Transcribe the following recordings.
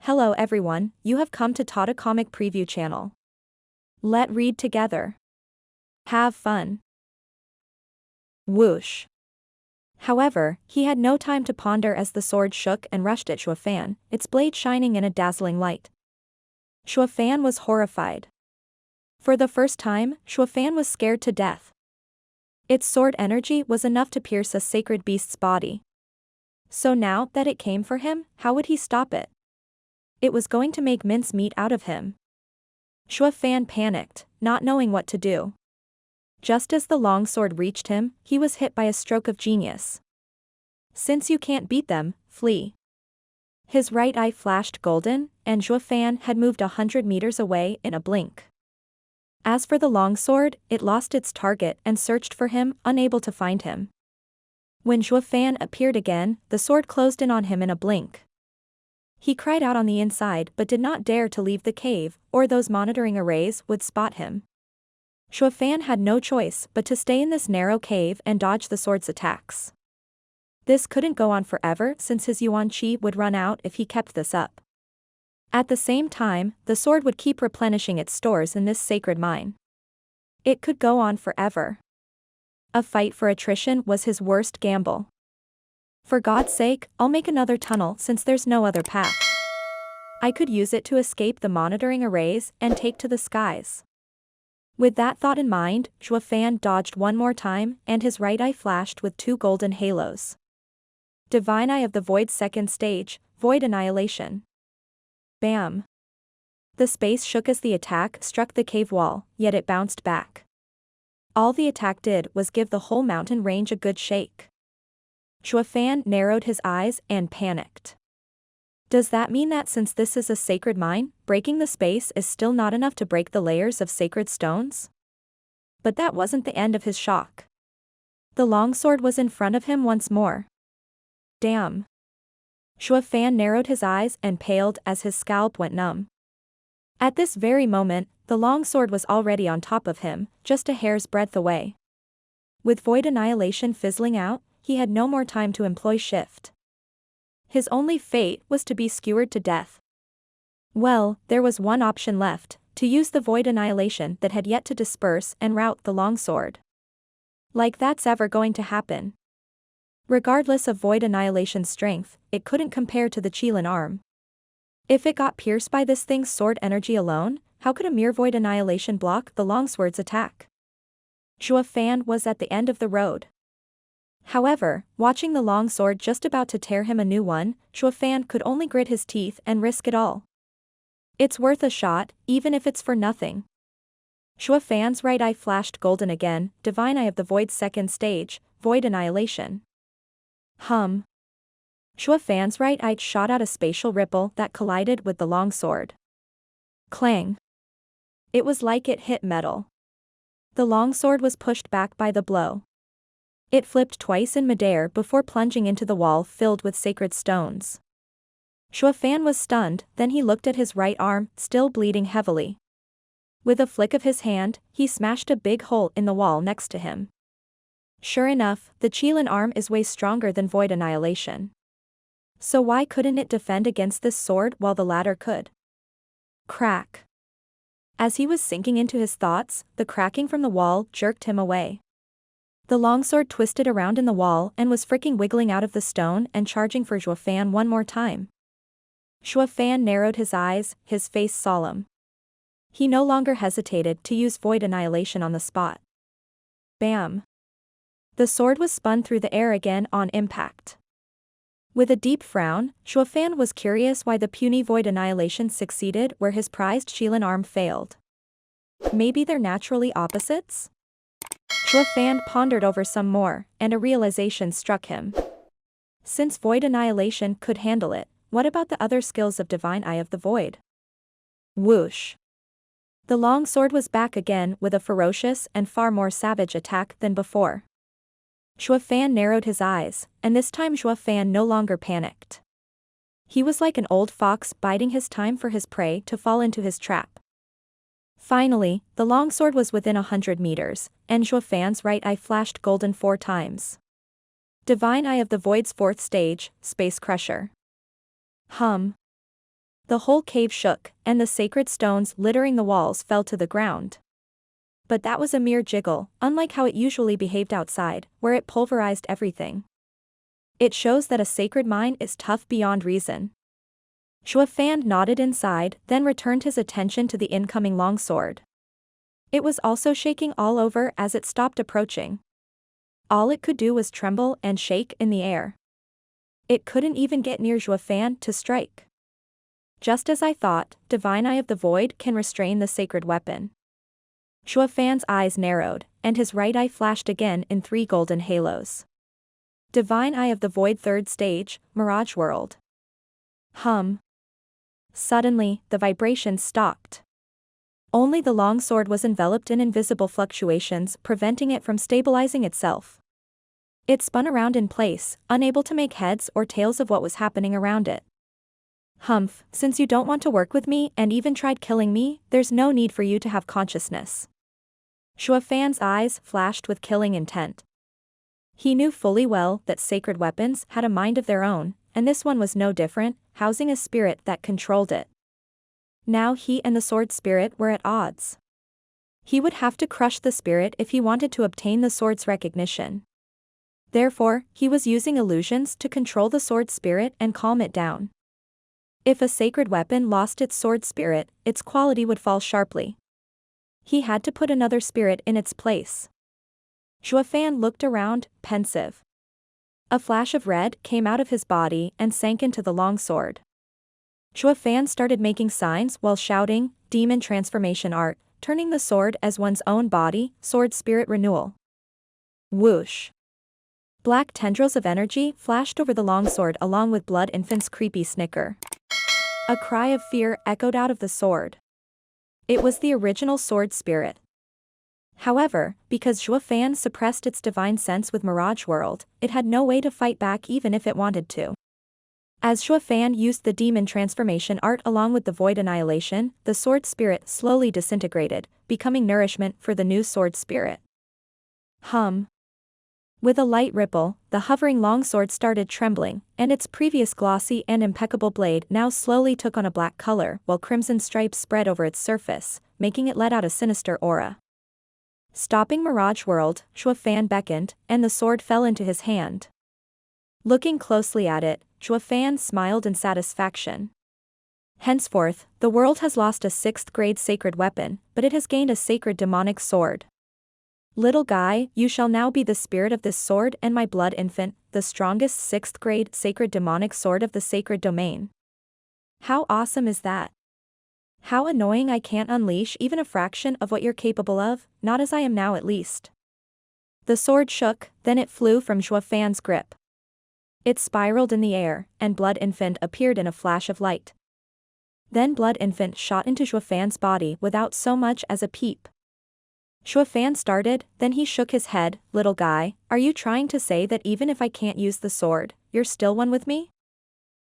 Hello everyone, you have come to Tata Comic Preview channel. Let read together. Have fun. Whoosh. However, he had no time to ponder as the sword shook and rushed at Zhuo Fan, its blade shining in a dazzling light. Zhuo Fan was horrified. For the first time, Zhuo Fan was scared to death. Its sword energy was enough to pierce a sacred beast's body. So now that it came for him, how would he stop it? It was going to make mincemeat out of him. Zhuo Fan panicked, not knowing what to do. Just as the long sword reached him, he was hit by a stroke of genius. Since you can't beat them, flee. His right eye flashed golden, and Zhuo Fan had moved 100 meters away in a blink. As for the long sword, it lost its target and searched for him, unable to find him. When Zhuo Fan appeared again, the sword closed in on him in a blink. He cried out on the inside but did not dare to leave the cave, or those monitoring arrays would spot him. Zhuo Fan had no choice but to stay in this narrow cave and dodge the sword's attacks. This couldn't go on forever since his yuan qi would run out if he kept this up. At the same time, the sword would keep replenishing its stores in this sacred mine. It could go on forever. A fight for attrition was his worst gamble. For God's sake, I'll make another tunnel since there's no other path. I could use it to escape the monitoring arrays and take to the skies. With that thought in mind, Zhuo Fan dodged one more time and his right eye flashed with 2 golden halos. Divine Eye of the Void's second stage, Void Annihilation. Bam! The space shook as the attack struck the cave wall, yet it bounced back. All the attack did was give the whole mountain range a good shake. Zhuo Fan narrowed his eyes and panicked. Does that mean that since this is a sacred mine, breaking the space is still not enough to break the layers of sacred stones? But that wasn't the end of his shock. The longsword was in front of him once more. Damn. Zhuo Fan narrowed his eyes and paled as his scalp went numb. At this very moment, the longsword was already on top of him, just a hair's breadth away. With Void Annihilation fizzling out, he had no more time to employ shift. His only fate was to be skewered to death. Well, there was one option left, to use the Void Annihilation that had yet to disperse and rout the longsword. Like that's ever going to happen. Regardless of Void Annihilation's strength, it couldn't compare to the Qilin arm. If it got pierced by this thing's sword energy alone, how could a mere Void Annihilation block the longsword's attack? Zhuo Fan was at the end of the road. However, watching the long sword just about to tear him a new one, Zhuo Fan could only grit his teeth and risk it all. It's worth a shot, even if it's for nothing. Zhuo Fan's right eye flashed golden again, Divine Eye of the Void's second stage, Void Annihilation. Zhuo Fan's right eye shot out a spatial ripple that collided with the long sword. Clang. It was like it hit metal. The long sword was pushed back by the blow. It flipped twice in midair before plunging into the wall filled with sacred stones. Zhuo Fan was stunned, then he looked at his right arm, still bleeding heavily. With a flick of his hand, he smashed a big hole in the wall next to him. Sure enough, the Qilin arm is way stronger than Void Annihilation. So why couldn't it defend against this sword while the latter could? Crack. As he was sinking into his thoughts, the cracking from the wall jerked him away. The longsword twisted around in the wall and was freaking wiggling out of the stone and charging for Zhuo Fan one more time. Zhuo Fan narrowed his eyes, his face solemn. He no longer hesitated to use Void Annihilation on the spot. Bam! The sword was spun through the air again on impact. With a deep frown, Zhuo Fan was curious why the puny Void Annihilation succeeded where his prized Qilin arm failed. Maybe they're naturally opposites? Zhuo Fan pondered over some more, and a realization struck him. Since Void Annihilation could handle it, what about the other skills of Divine Eye of the Void? Whoosh! The long sword was back again with a ferocious and far more savage attack than before. Zhuo Fan narrowed his eyes, and this time Zhuo Fan no longer panicked. He was like an old fox biding his time for his prey to fall into his trap. Finally, the longsword was within 100 meters, and Zhuo Fan's right eye flashed golden 4 times. Divine Eye of the Void's fourth stage, Space Crusher. The whole cave shook, and the sacred stones littering the walls fell to the ground. But that was a mere jiggle, unlike how it usually behaved outside, where it pulverized everything. It shows that a sacred mine is tough beyond reason. Zhuo Fan nodded inside, then returned his attention to the incoming longsword. It was also shaking all over as it stopped approaching. All it could do was tremble and shake in the air. It couldn't even get near Zhuo Fan to strike. Just as I thought, Divine Eye of the Void can restrain the sacred weapon. Zhuo Fan's eyes narrowed, and his right eye flashed again in 3 golden halos. Divine Eye of the Void, 3rd stage, Mirage World. Hum. Suddenly, the vibrations stopped. Only the longsword was enveloped in invisible fluctuations, preventing it from stabilizing itself. It spun around in place, unable to make heads or tails of what was happening around it. Humph, since you don't want to work with me and even tried killing me, there's no need for you to have consciousness. Zhuo Fan's eyes flashed with killing intent. He knew fully well that sacred weapons had a mind of their own, and this one was no different, housing a spirit that controlled it. Now he and the sword spirit were at odds. He would have to crush the spirit if he wanted to obtain the sword's recognition. Therefore, he was using illusions to control the sword spirit and calm it down. If a sacred weapon lost its sword spirit, its quality would fall sharply. He had to put another spirit in its place. Zhuo Fan looked around, pensive. A flash of red came out of his body and sank into the longsword. Zhuo Fan started making signs while shouting, demon transformation art, turning the sword as one's own body, sword spirit renewal. Whoosh. Black tendrils of energy flashed over the longsword along with Blood Infant's creepy snicker. A cry of fear echoed out of the sword. It was the original sword spirit. However, because Zhuo Fan suppressed its divine sense with Mirage World, it had no way to fight back even if it wanted to. As Zhuo Fan used the demon transformation art along with the void annihilation, the sword spirit slowly disintegrated, becoming nourishment for the new sword spirit. Hum. With a light ripple, the hovering longsword started trembling, and its previous glossy and impeccable blade now slowly took on a black color while crimson stripes spread over its surface, making it let out a sinister aura. Stopping Mirage World, Zhuo Fan beckoned, and the sword fell into his hand. Looking closely at it, Zhuo Fan smiled in satisfaction. Henceforth, the world has lost a 6th-grade sacred weapon, but it has gained a sacred demonic sword. Little guy, you shall now be the spirit of this sword and my blood infant, the strongest 6th-grade sacred demonic sword of the sacred domain. How awesome is that? How annoying I can't unleash even a fraction of what you're capable of, not as I am now at least. The sword shook, then it flew from Zhuo Fan's grip. It spiraled in the air, and Blood Infant appeared in a flash of light. Then Blood Infant shot into Zhuo Fan's body without so much as a peep. Zhuo Fan started, then he shook his head, little guy, are you trying to say that even if I can't use the sword, you're still one with me?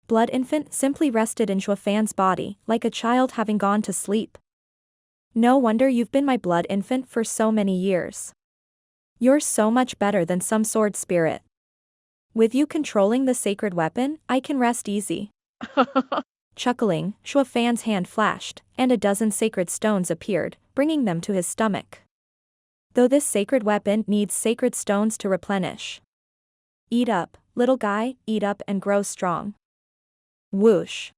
Blood Infant simply rested in Zhuo Fan's body, like a child having gone to sleep. No wonder you've been my Blood Infant for so many years. You're so much better than some sword spirit. With you controlling the sacred weapon, I can rest easy. Chuckling, Zhuo Fan's hand flashed, and a dozen sacred stones appeared, bringing them to his stomach. Though this sacred weapon needs sacred stones to replenish. Eat up, little guy, eat up and grow strong. Whoosh.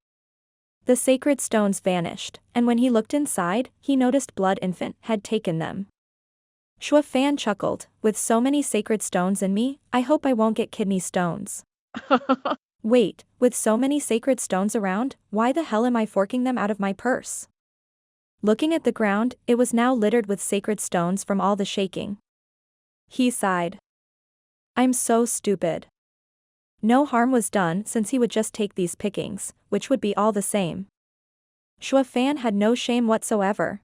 The sacred stones vanished, and when he looked inside, he noticed Blood Infant had taken them. Zhuo Fan chuckled, with so many sacred stones in me, I hope I won't get kidney stones. Wait, with so many sacred stones around, why the hell am I forking them out of my purse? Looking at the ground, it was now littered with sacred stones from all the shaking. He sighed. I'm so stupid. No harm was done since he would just take these pickings, which would be all the same. Zhuo Fan had no shame whatsoever.